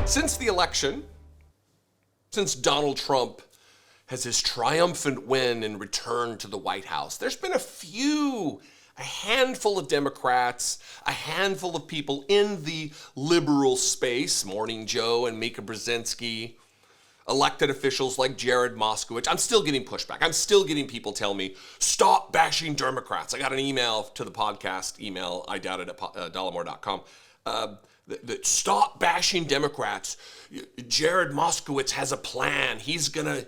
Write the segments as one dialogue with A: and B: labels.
A: Since the election, since Donald Trump has his triumphant win and return to the White House, there's been a handful of Democrats, a handful of people in the liberal space, Morning Joe and Mika Brzezinski, elected officials like Jared Moskowitz. I'm still getting pushback. I'm still getting people tell me, stop bashing Democrats. I got an email to the podcast email, I doubt it, at Dollemore.com. Stop bashing Democrats. Jared Moskowitz has a plan. He's gonna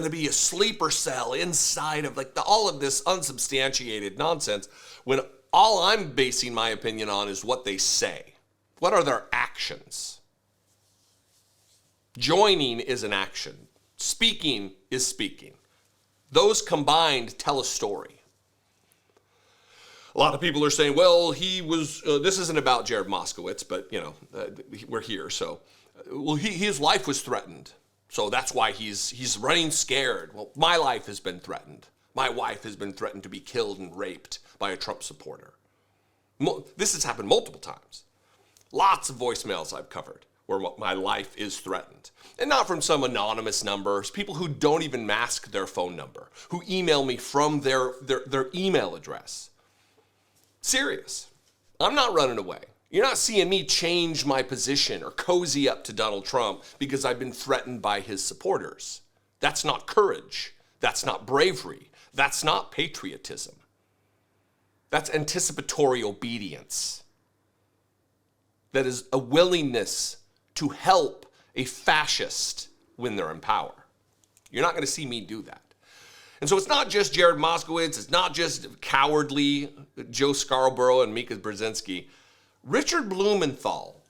A: be a sleeper cell inside of all of this unsubstantiated nonsense, when all I'm basing my opinion on is what they say. What are their actions? Joining is an action. Speaking is speaking. Those combined tell a story. A lot of people are saying, well, this isn't about Jared Moskowitz, but, we're here. So, his life was threatened. So that's why he's running scared. Well, my life has been threatened. My wife has been threatened to be killed and raped by a Trump supporter. This has happened multiple times. Lots of voicemails I've covered where my life is threatened. And not from some anonymous numbers, people who don't even mask their phone number, who email me from their email address. Serious. I'm not running away. You're not seeing me change my position or cozy up to Donald Trump because I've been threatened by his supporters. That's not courage. That's not bravery. That's not patriotism. That's anticipatory obedience. That is a willingness to help a fascist when they're in power. You're not going to see me do that. And so it's not just Jared Moskowitz, it's not just cowardly Joe Scarborough and Mika Brzezinski. Richard Blumenthal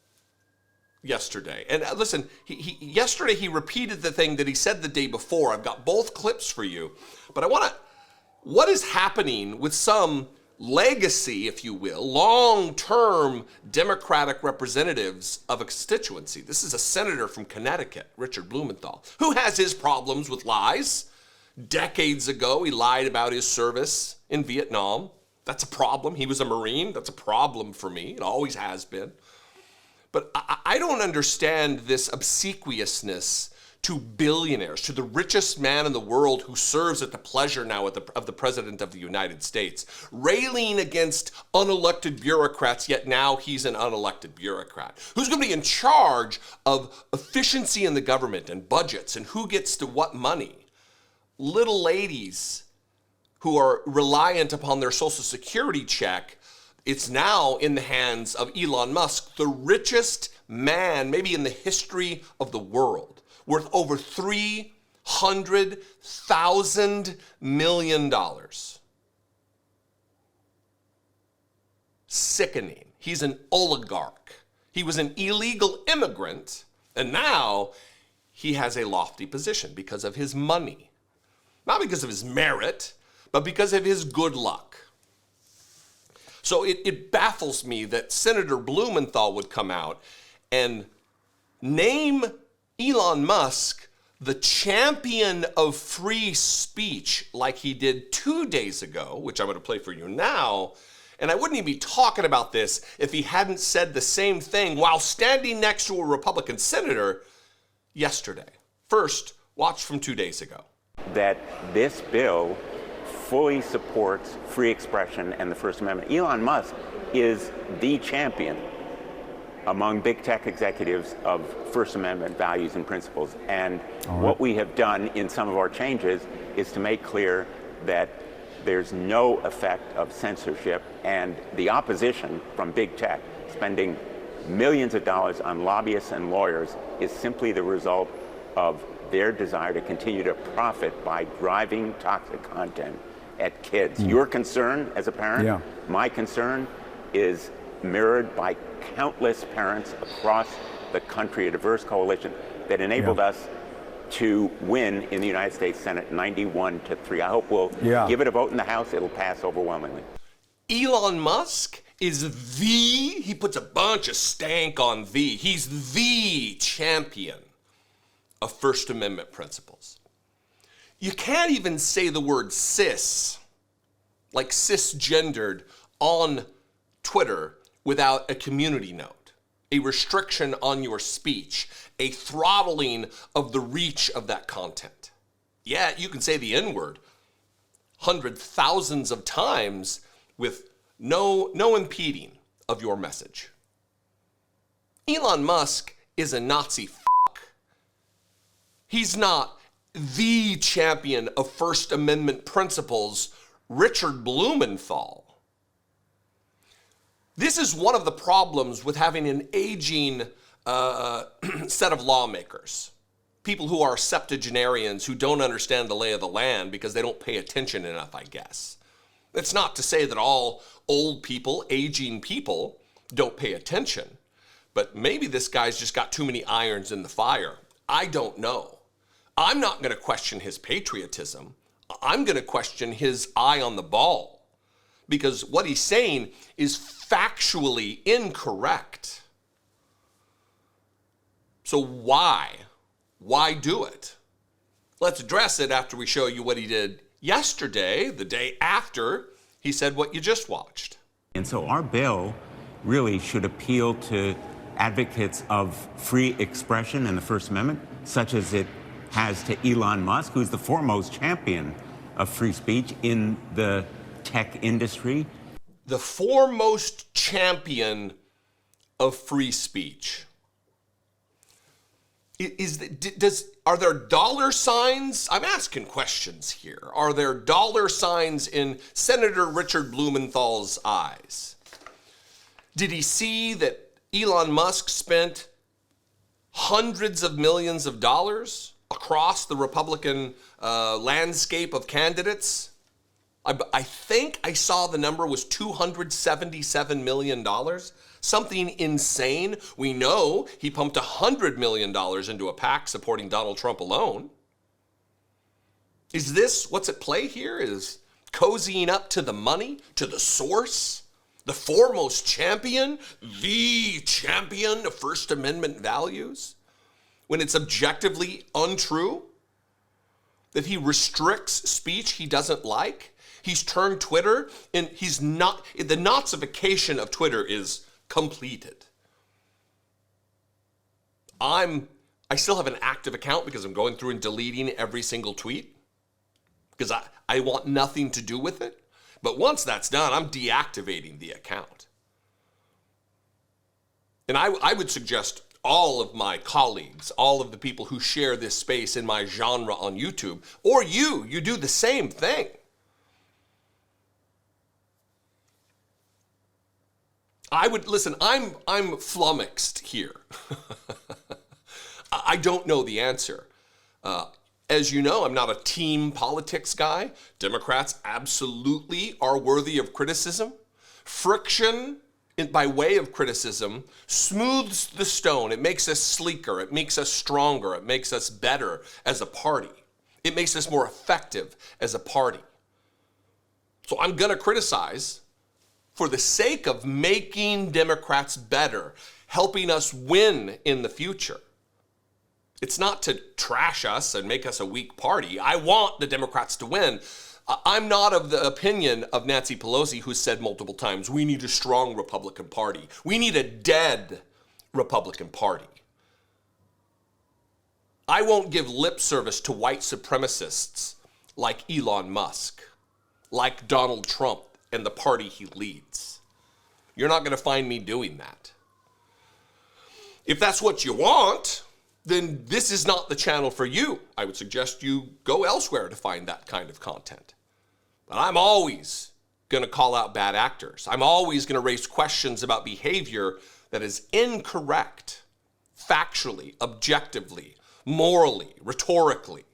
A: yesterday, and listen, yesterday he repeated the thing that he said the day before. I've got both clips for you, but what is happening with some legacy, if you will, long-term Democratic representatives of a constituency? This is a senator from Connecticut, Richard Blumenthal, who has his problems with lies. Decades ago, he lied about his service in Vietnam. That's a problem. He was a Marine. That's a problem for me. It always has been. But I don't understand this obsequiousness to billionaires, to the richest man in the world who serves at the pleasure now of the President of the United States, railing against unelected bureaucrats, yet now he's an unelected bureaucrat. Who's going to be in charge of efficiency in the government and budgets and who gets to what money? Little ladies who are reliant upon their Social Security check, it's now in the hands of Elon Musk, the richest man maybe in the history of the world, worth over $300,000 million. Sickening. He's an oligarch. He was an illegal immigrant, and now he has a lofty position because of his money. Not because of his merit, but because of his good luck. So it baffles me that Senator Blumenthal would come out and name Elon Musk the champion of free speech like he did 2 days ago, which I'm going to play for you now. And I wouldn't even be talking about this if he hadn't said the same thing while standing next to a Republican senator yesterday. First, watch from 2 days ago.
B: That this bill fully supports free expression and the First Amendment. Elon Musk is the champion among big tech executives of First Amendment values and principles. And what we have done in some of our changes is to make clear that there's no effect of censorship, and the opposition from big tech spending millions of dollars on lobbyists and lawyers is simply the result of their desire to continue to profit by driving toxic content at kids. Your concern as a parent, my concern is mirrored by countless parents across the country, a diverse coalition that enabled us to win in the United States Senate 91-3. I hope we'll give it a vote in the House. It'll pass overwhelmingly.
A: Elon Musk is he puts a bunch of stank on he's the champion of First Amendment principles. You can't even say the word cis, like cisgendered, on Twitter without a community note. a restriction on your speech, a throttling of the reach of that content. Yeah, you can say the N-word thousands of times with no impeding of your message. Elon Musk is a Nazi fuck. He's not the champion of First Amendment principles, Richard Blumenthal. This is one of the problems with having an aging set of lawmakers. People who are septuagenarians who don't understand the lay of the land because they don't pay attention enough, I guess. It's not to say that all old people, aging people, don't pay attention. But maybe this guy's just got too many irons in the fire. I don't know. I'm not going to question his patriotism. I'm going to question his eye on the ball. Because what he's saying is factually incorrect. So why? Why do it? Let's address it after we show you what he did yesterday, the day after he said what you just watched.
B: And so our bill really should appeal to advocates of free expression and the First Amendment, such as it has to Elon Musk, who's the foremost champion of free speech in the tech industry.
A: The foremost champion of free speech. Are there dollar signs? I'm asking questions here. Are there dollar signs in Senator Richard Blumenthal's eyes? Did he see that Elon Musk spent hundreds of millions of dollars across the Republican landscape of candidates? I think I saw the number was $277 million. Something insane. We know he pumped $100 million into a PAC supporting Donald Trump alone. Is this what's at play here? Is cozying up to the money, to the source, the foremost champion, the champion of First Amendment values, when it's objectively untrue? That he restricts speech he doesn't like? He's turned Twitter, and he's not, the Nazification of Twitter is completed. I still have an active account because I'm going through and deleting every single tweet because I want nothing to do with it. But once that's done, I'm deactivating the account. And I would suggest all of my colleagues, all of the people who share this space in my genre on YouTube, or you do the same thing. I'm flummoxed here. I don't know the answer. As you know, I'm not a team politics guy. Democrats absolutely are worthy of criticism. Friction, by way of criticism, smooths the stone. It makes us sleeker. It makes us stronger. It makes us better as a party. It makes us more effective as a party. So I'm going to criticize for the sake of making Democrats better, helping us win in the future. It's not to trash us and make us a weak party. I want the Democrats to win. I'm not of the opinion of Nancy Pelosi, who said multiple times, we need a strong Republican Party. We need a dead Republican Party. I won't give lip service to white supremacists like Elon Musk, like Donald Trump, and the party he leads. You're not going to find me doing that. If that's what you want, then this is not the channel for you. I would suggest you go elsewhere to find that kind of content. But I'm always going to call out bad actors. I'm always going to raise questions about behavior that is incorrect, factually, objectively, morally, rhetorically.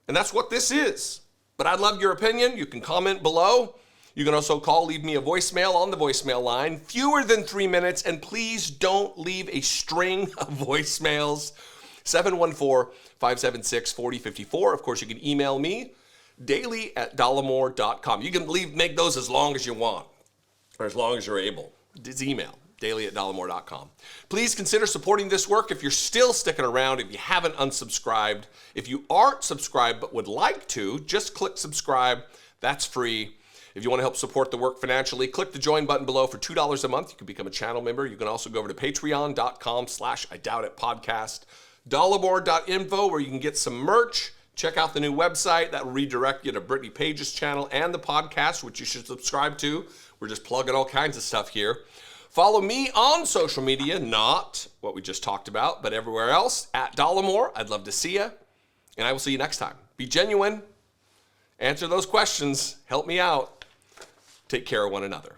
A: And that's what this is. But I'd love your opinion. You can comment below. You can also leave me a voicemail on the voicemail line. Fewer than 3 minutes, and please don't leave a string of voicemails. 714-576-4054. Of course, you can email me, daily@dollemore.com. You can make those as long as you want, or as long as you're able. It's email, daily@dollemore.com. Please consider supporting this work if you're still sticking around, if you haven't unsubscribed. If you aren't subscribed but would like to, just click subscribe. That's free. If you want to help support the work financially, click the join button below for $2 a month. You can become a channel member. You can also go over to patreon.com/IDoubtItPodcast, Dollemore.info, where you can get some merch. Check out the new website. That will redirect you to Brittany Page's channel and the podcast, which you should subscribe to. We're just plugging all kinds of stuff here. Follow me on social media, not what we just talked about, but everywhere else, at Dollemore. I'd love to see you, and I will see you next time. Be genuine. Answer those questions. Help me out. Take care of one another.